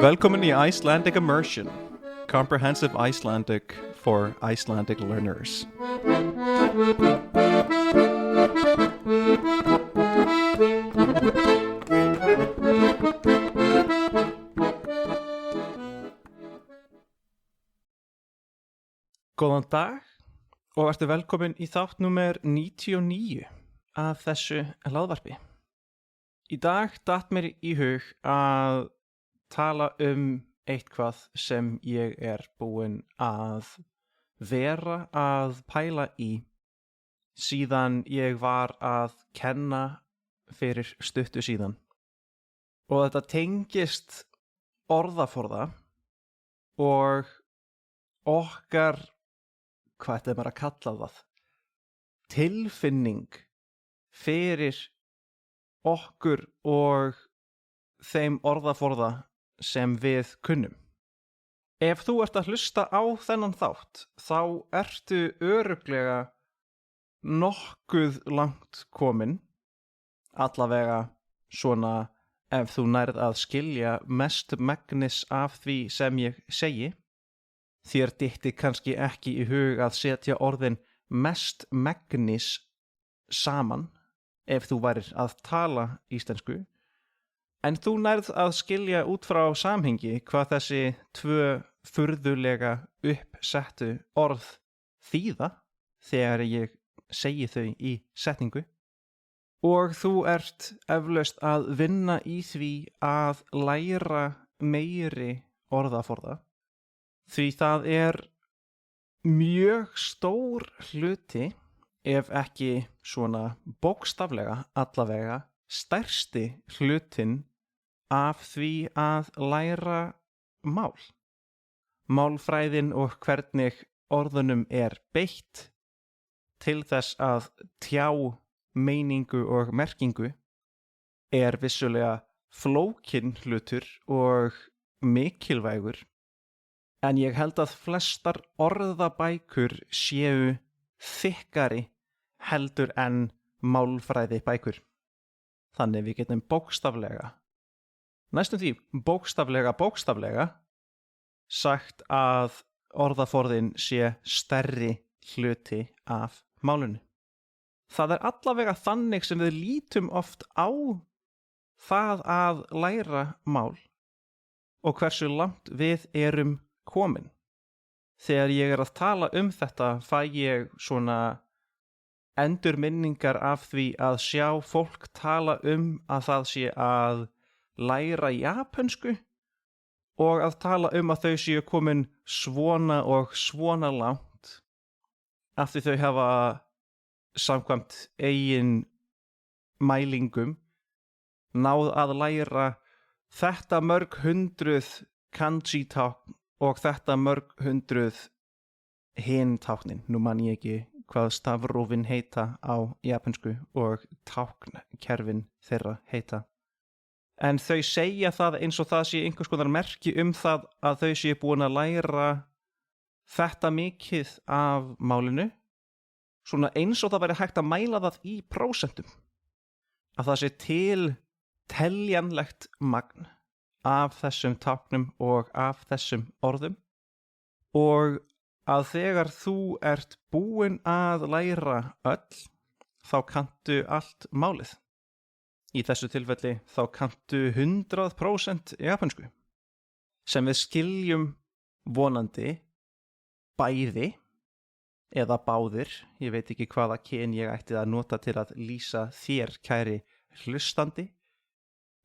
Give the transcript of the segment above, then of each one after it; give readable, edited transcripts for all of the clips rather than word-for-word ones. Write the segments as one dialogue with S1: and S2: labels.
S1: Velkomin í Icelandic Immersion, comprehensive Icelandic for Icelandic learners. Góðan dag og vertu velkomin í þátt númer 99 af þessu hlaðvarpi. Í dag datt mér í hug að tala eitthvað sem ég er búinn að vera að pæla í síðan ég var að kenna fyrir stuttu síðan. Og þetta tengist orðaforða og okkar, hvað þetta maður að kalla það, tilfinning fyrir okkur og þeim orðaforða sem við kunnum. Ef þú ert að hlusta á þennan þátt, þá ertu örugglega nokkuð langt komin, allavega svona ef þú nærð að skilja mest megnis af því sem ég segi. Þér dytti kannski ekki í hug að setja orðin mest megnis saman ef þú værir að tala íslensku, en þú nærð að skilja út frá samhengi hvað þessi tvö furðulega uppsettu orð þýða þegar ég segi þau í setningu. Og þú ert eflaust að vinna í því að læra meiri orðaforða. Því það er mjög stór hluti, ef ekki svona bókstaflega allavega, stærsti hlutin af því að læra mál. Málfræðin og hvernig orðunum er beitt til þess að tjá meiningu og merkingu er vissulega flókinn hlutur og mikilvægur. En ég held að flestar orðabækur séu þykkari heldur en málfræði bækur. Þannig við getum bókstaflega, næstum því bókstaflega sagt að orðaforðin sé stærri hluti af málinu. Það er allavega þannig sem við lítum oft á það að læra mál og hversu langt við erum komin. Þegar ég er að tala þetta fæ ég svona endurminningar af því að sjá fólk tala að það sé að læra japönsku og að tala að þau séu komin svona og svona langt af því þau hafa samkvæmt eigin mælingum náð að læra þetta mörg hundruð kanji-tákn og þetta mörg hundruð hin táknin. Nú man ég ekki hvað stafrófin heita á japönsku og táknkerfin þeirra heita. En þau segja það eins og það sé einhvers konar merki það að þau séu búin að læra þetta mikið af málinu, svona eins og það væri hægt að mæla það í prósentum. Að það sé til teljanlegt magn af þessum táknum og af þessum orðum og að þegar þú ert búin að læra öll, þá kanntu allt málið. Í þessu tilfelli þá kanntu 100% japönsku, sem við skiljum vonandi bæði eða báðir, ég veit ekki hvaða kyn ég ætti að nota til að lýsa þér, kæri hlustandi,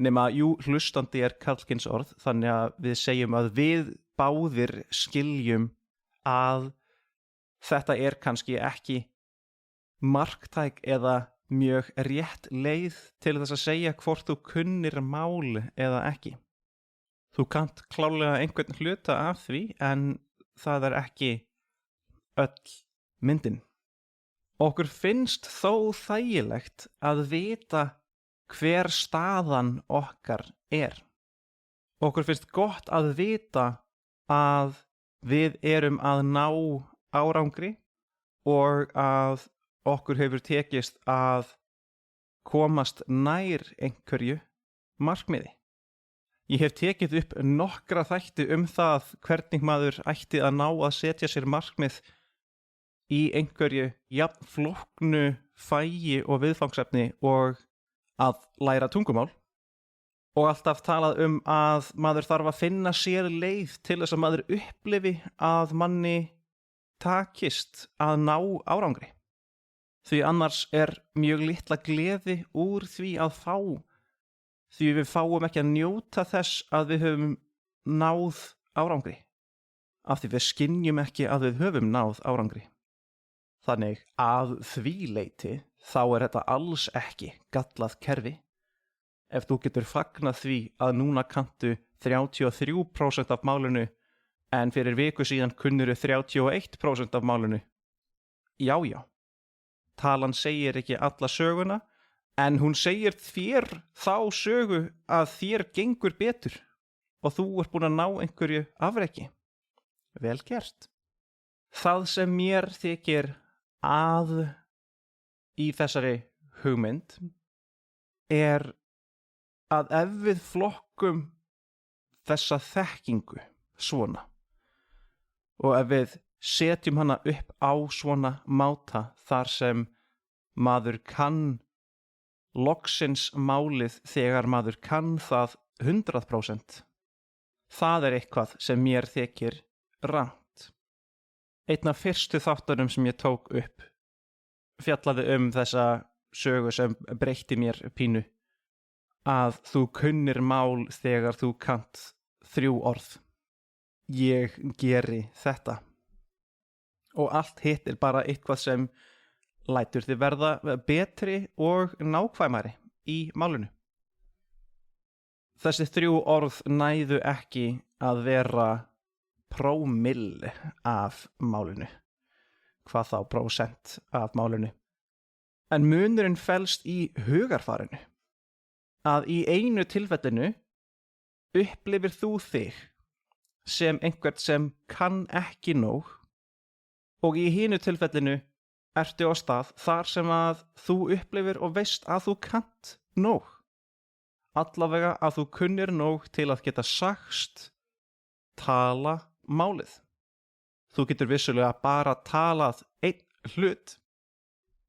S1: nema, hlustandi er karlkyns orð, þannig að við segjum að við báðir skiljum að þetta er kannski ekki marktæk eða mjög rétt leið til þess að segja hvort þú kunnir mál eða ekki. Þú kannt klárlega einhvern hluta af því, en það er ekki öll myndin. Okkur finnst þó þægilegt að vita hver staðan okkar er. Okkur finnst gott að vita að við erum að ná árangri og að okkur hefur tekist að komast nær einhverju markmiði. Ég hef tekið upp nokkra þætti það hvernig maður ætti að ná að setja sér markmið í einhverju jafn flóknu fægi og viðfangsefni og að læra tungumál og alltaf talað að maður þarf að finna sér leið til þess að maður upplifi að manni takist að ná árangri. Því annars mjög litla gleði úr því að fá, því við fáum ekki að njóta þess að við höfum náð árangri, af því við skynjum ekki að við höfum náð árangri. Þannig að því leyti þá þetta alls ekki gallað kerfi. Ef þú getur fagnað því að núna kanntu 33% af málinu en fyrir viku síðan kunnuru 31% af málinu. Já, talan segir ekki alla söguna, en hún segir þér þá sögu að þér gengur betur og þú búin að ná einhverju afreki. Vel gert. Það sem mér þykir að í þessari hugmynd að ef við flokkum þessa þekkingu svona og ef við setjum hana upp á svona máta þar sem maður kann loksins málið þegar maður kann það 100%, það eitthvað sem mér þykir rangt. Einn af fyrstu þáttunum sem ég tók upp fjallaði þessa sögu sem breytti mér pínu, að þú kunnir mál þegar þú kannt 3 orð. Ég geri þetta. Og allt hitt bara eitthvað sem lætur þið verða betri og nákvæmari í málinu. Þessi 3 orð næðu ekki að vera prómill af málinu. Hvað þá prósent af málinu. En munurinn felst í hugarfarinu. Að í einu tilfellinu upplifir þú þig sem einhvern sem kann ekki nóg og í hinu tilfellinu ertu á stað þar sem að þú upplifir og veist að þú kannt nóg. Allavega að þú kunnir nóg til að geta sagst tala málið. Þú getur vissulega bara talað einn hlut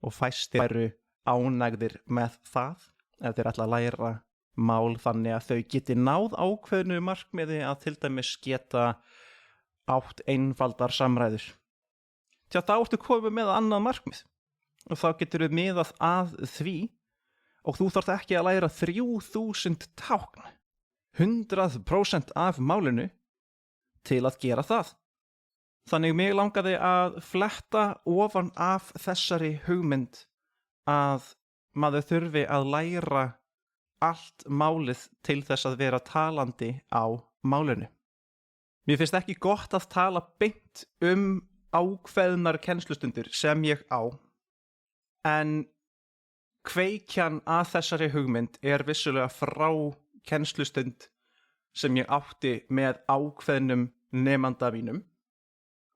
S1: og fæstir eru ánægðir með það ef þeir ætla að læra mál þannig að þau geti náð ákveðnu markmiði að til dæmis geta átt einfaldar samræður. Þá ertu komið með annað markmið og þá getur við miðað að því og þú þarft ekki að læra 3000 tákn, 100% af málinu til að gera það. Þannig mig langaði að fletta ofan af þessari hugmynd að maður þurfi að læra allt málið til þess að vera talandi á málinu. Mér finnst ekki gott að tala beint ákveðnar kennslustundir sem ég á, en kveikjan að þessari hugmynd vissulega frá kennslustund sem ég átti með ákveðnum nemanda mínum.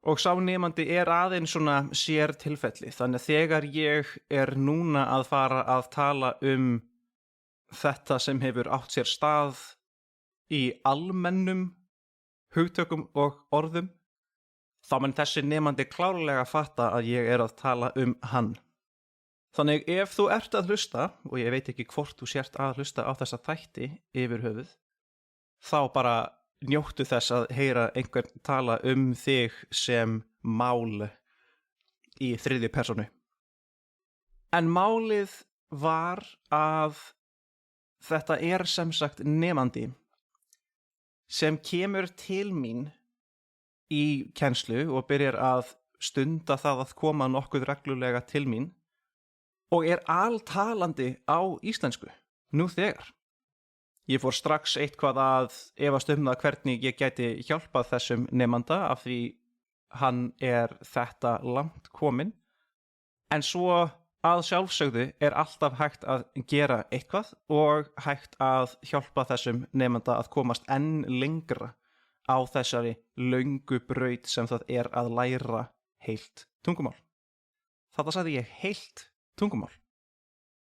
S1: Og sá nemandi aðeins svona sér tilfelli, þannig að þegar ég núna að fara að tala þetta sem hefur átt sér stað í almennum hugtökum og orðum, þá mun þessi nemandi klárlega fatta að ég að tala hann. Þannig ef þú ert að hlusta, og ég veit ekki hvort þú sért að hlusta á þessa þætti yfir höfuð, þá bara njóttu þess að heyra einhvern tala þig sem mál í 3. persónu. En málið var að þetta sem sagt nemandi sem kemur til mín í kennslu og byrjar að stunda það að koma nokkuð reglulega til mín og altalandi á íslensku nú þegar. Ég fór strax eitthvað að efast það hvernig ég gæti hjálpað þessum nemanda af því hann þetta langt kominn. En svo að sjálfsögðu alltaf hægt að gera eitthvað og hægt að hjálpa þessum nemanda að komast enn lengra á þessari löngu braut sem það að læra heilt tungumál. Þetta sagði ég heilt tungumál.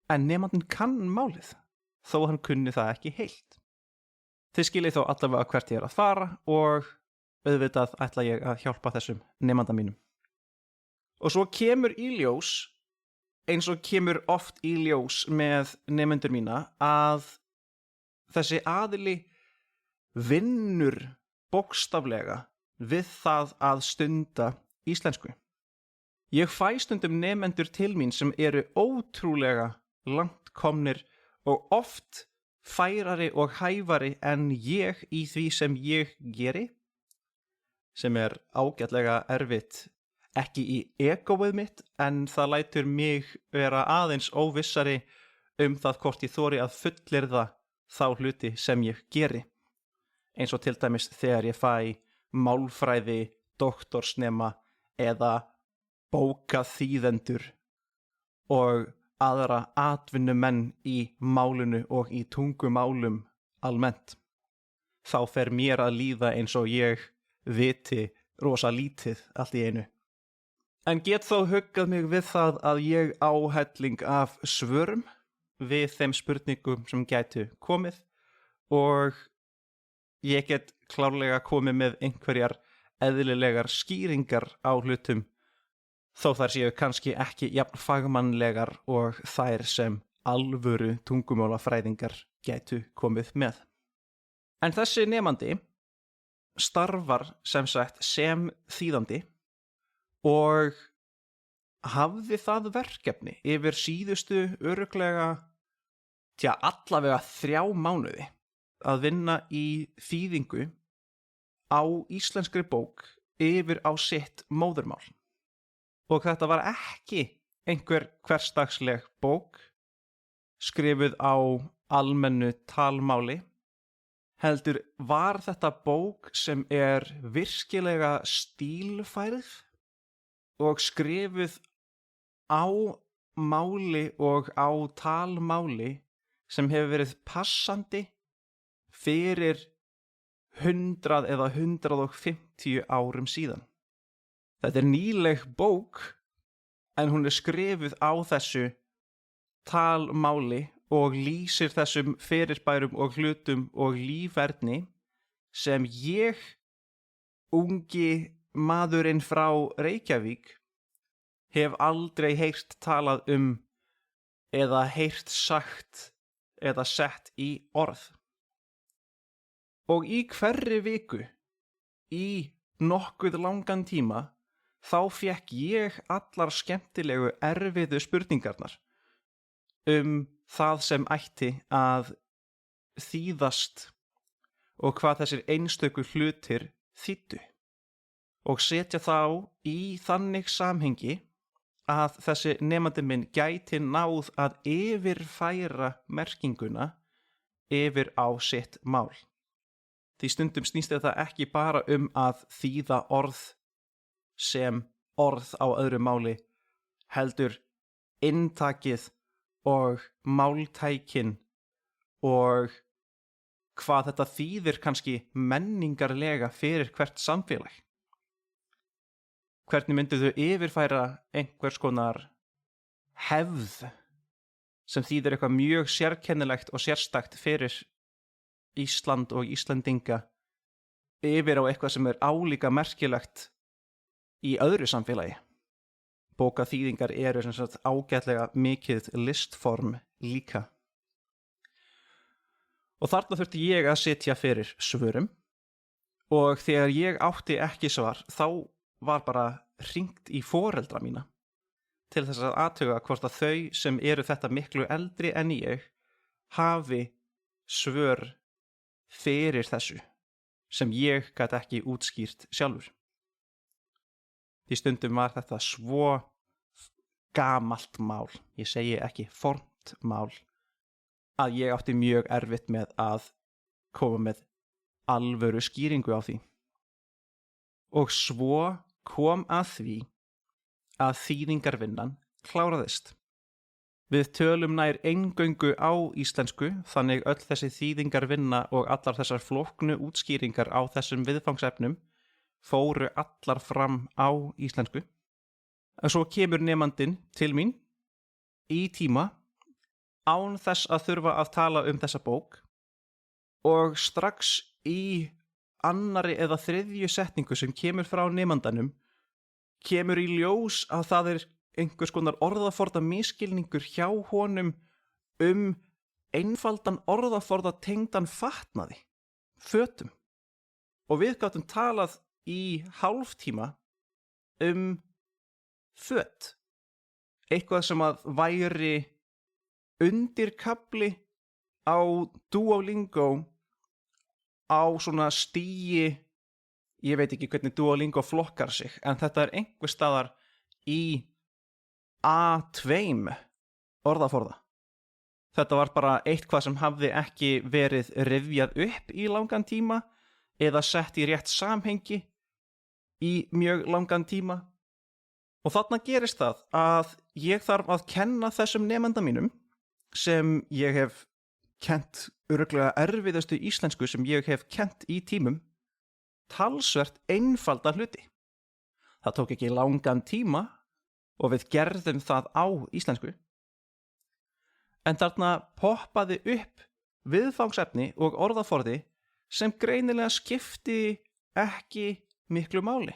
S1: En nemandinn kann málið. þó hann kunni það ekki heilt. Þið skiljið þó allavega hvert ég að fara og auðvitað ætla ég að hjálpa þessum nemanda mínum. Og svo kemur í ljós, eins og kemur oft í ljós með nemendur mína, að þessi aðili vinnur bókstaflega við það að stunda íslensku. Ég fæ stundum nemendur til mín sem eru ótrúlega langt komnir og oft færari og hæfari en ég í því sem ég geri, sem ágætlega erfitt, ekki í egóið mitt, en það lætur mig vera aðeins óvissari það hvort ég þori að fullyrða þá hluti sem ég geri. Eins og til dæmis þegar ég fæ málfræði, doktorsnema eða bókaþýðendur og aðra atvinnumenn í málinu og í tungumálum almennt. Þá fer mér að líða eins og ég viti rosa lítið allt í einu. En get þó huggað mig við það að ég á helling af svörum við þeim spurningum sem gætu komið og ég get klárlega komið með einhverjar eðlilegar skýringar á hlutum þó þær séu kannski ekki jafn fagmannlegar og þær sem alvöru tungumálafræðingar gætu komið með. En þessi nemandi starfar sem sagt sem þýðandi og hafði það verkefni yfir síðustu örugglega allavega 3 mánuði að vinna í þýðingu á íslenskri bók yfir á sitt móðurmál. Og þetta var ekki einhver hversdagsleg bók skrifuð á almennu talmáli, heldur var þetta bók sem virkilega stílfærð og skrifuð á máli og á talmáli sem hefur verið passandi fyrir 100 eða 150 árum síðan. Þetta nýleg bók, en hún skrifuð á þessu talmáli og lýsir þessum fyrirbærum og hlutum og líferni sem ég, ungi maðurinn frá Reykjavík, hef aldrei heyrt talað eða heyrt sagt eða sett í orð. Og í hverri viku, í nokkuð langan tíma, þá fékk ég allar skemmtilegu erfiðu spurningarnar það sem ætti að þýðast og hvað þessir einstöku hlutir þýddu og setja þá í þannig samhengi að þessi nemandi minn gæti náð að yfirfæra merkinguna yfir á sitt mál. Því stundum snýst þetta ekki bara að þýða orð sem orð á öðru máli, heldur inntakið og máltækin og hvað þetta þýðir kannski menningarlega fyrir hvert samfélag. Hvernig myndu þau yfirfæra einhvers konar hefð sem þýðir eitthvað mjög sérkennilegt og sérstakt fyrir Ísland og Íslendinga yfir á eitthvað sem álíka merkilegt í öðru samfélagi. Bókaþýðingar eru sem sagt ágætlega mikið listform líka. Og þarna þurfti ég að sitja fyrir svörum og þegar ég átti ekki svar þá var bara hringt í foreldra mína til þess að athuga hvort að þau sem eru þetta miklu eldri en ég hafi svör fyrir þessu sem ég gat ekki útskýrt sjálfur. Því stundum var þetta svo gamalt mál, ég segi ekki fornt mál, að ég átti mjög erfitt með að koma með alvöru skýringu á því. Og svo kom að því að þýðingarvinnan kláraðist. Við tölum nær eingöngu á íslensku, þannig öll þessi þýðingarvinna og allar þessar flóknu útskýringar á þessum viðfangsefnum fóru allar fram á íslensku. En svo kemur nemandinn til mín í tíma án þess að þurfa að tala um þessa bók og strax í annarri eða þriðju setningu sem kemur frá nemandanum kemur í ljós að það einhvers konar orðaforða misskilningur hjá honum einfaldan orðaforða tengdan fatnaði, fötum. Og við gátum talað í hálftíma föt. Eitthvað sem að væri undirkafli á Duolingo á svona stigi, ég veit ekki hvernig Duolingo flokkar sig, en þetta einhver staðar í A2 orðaforða. Þetta var bara eitthvað sem hafði ekki verið rifjað upp í langan tíma eða sett í rétt samhengi í mjög langan tíma. Og þarna gerist það að ég þarf að kenna þessum nemanda mínum sem ég hef kennt örugglega erfiðustu íslensku sem ég hef kennt í tímum talsvert einfalda hluti. Það tók ekki langan tíma og við gerðum það á íslensku. En þarna poppaði upp viðfangsefni og orðaforði sem greinilega skipti ekki miklu máli.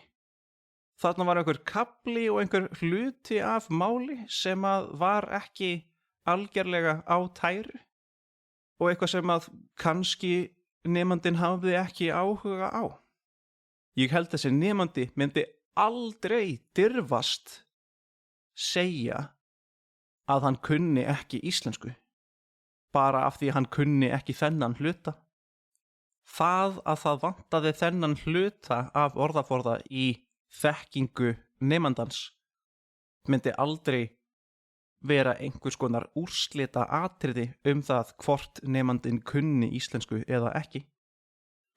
S1: Þarna var einhver kafli og einhver hluti af máli sem að var ekki algerlega á tæru og eitthvað sem að kannski nemandinn hafði ekki áhuga á. Ég held þessi nemandi myndi aldrei dirfast segja að hann kunni ekki íslensku, bara af því að hann kunni ekki þennan hluta. Það að það vantaði þennan hluta af orðaforða í þekkingu nemandans myndi aldrei vera einhvers konar úrslita atriði það hvort nemandinn kunni íslensku eða ekki.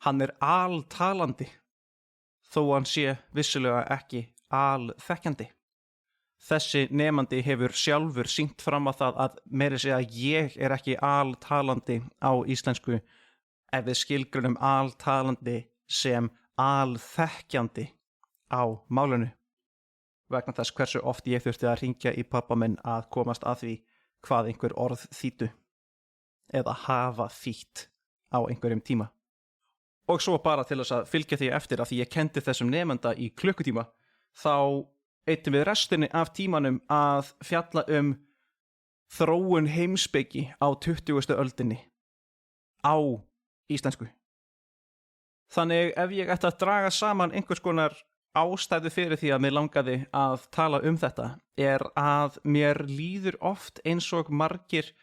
S1: Hann altalandi, þó hann sé vissulega ekki alþekkjandi. Þessi nemandi hefur sjálfur sýnt fram á það að meira segja að ég ekki altalandi á íslensku ef við skilgrunum altalandi sem alþekkjandi á málinu. Vegna þess hversu oft ég þurfti að hringja í pabba minn að komast að því hvað einhver orð þýddu eða hafa þýtt á einhverjum tíma. Og svo bara til þess að fylgja því eftir að því ég kendi þessum nemanda í klukkutíma þá eittum við restinni af tímanum að fjalla þróun heimspeki á 20. öldinni á íslensku. Þannig ef ég ætti að draga saman einhvers konar ástæðu fyrir því að mig langaði að tala þetta að mér líður oft eins og margir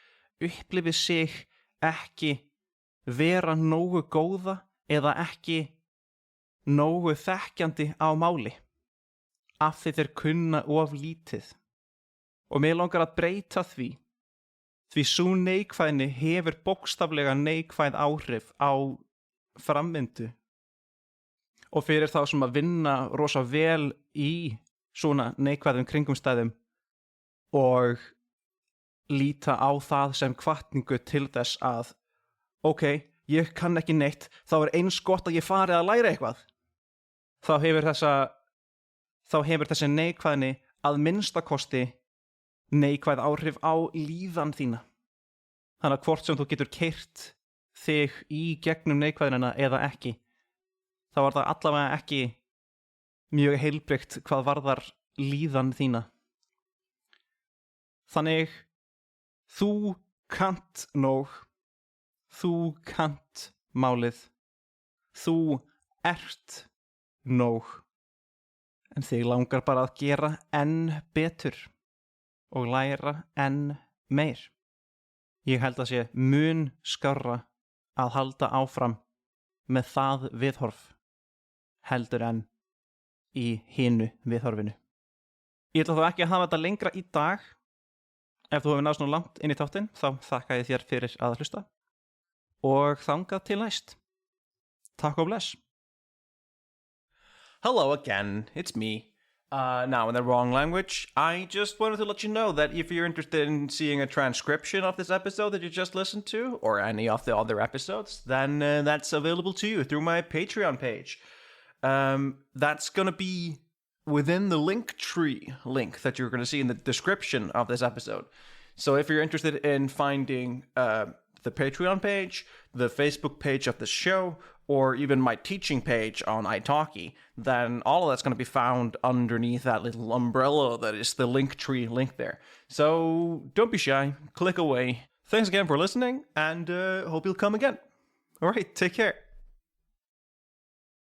S1: upplifi sig ekki vera nógu góða eða ekki nógu þekkjandi á máli. Af því þeir kunna of lítið. Og mig langar að breyta því sú neikvæðni hefur bókstaflega neikvæð áhrif á framvindu. Og fyrir þá sem að vinna rosa vel í svona neikvæðum kringumstæðum og líta á það sem hvatningu til þess að ég kann ekki neitt, þá eins gott að ég fari að læra eitthvað. Þá hefur þessi neikvæðni að minnstakosti neikvæð áhrif á líðan þína. Þannig að hvort sem þú getur keyrt þig í gegnum neikvæðnina eða ekki, þá það allavega ekki mjög heilbrigt hvað varðar líðan þína. Þannig, þú kannt nóg, þú kannt málið, þú ert nóg. En þig langar bara að gera enn betur og læra enn meir. Ég held að sé mun skárra að halda áfram með það viðhorf heldur en í hinu viðhorfinu. Ég ætla þó ekki að hafa þetta lengra í dag. Ef þú hefur náð svona langt inn í þáttinn, þá þakka ég þér fyrir að hlusta og þangað til næst. Takk og bless.
S2: Hello again, it's me. Now in the wrong language. I just wanted to let you know that if you're interested in seeing a transcription of this episode that you just listened to, or any of the other episodes, then that's available to you through my Patreon page. That's gonna be within the Linktree link that you're gonna see in the description of this episode. So if you're interested in finding the Patreon page, the Facebook page of the show, or even my teaching page on italki, then all of that's going to be found underneath that little umbrella that is the Linktree link there. So don't be shy, click away. Thanks again for listening, and hope you'll come again. All right, take care.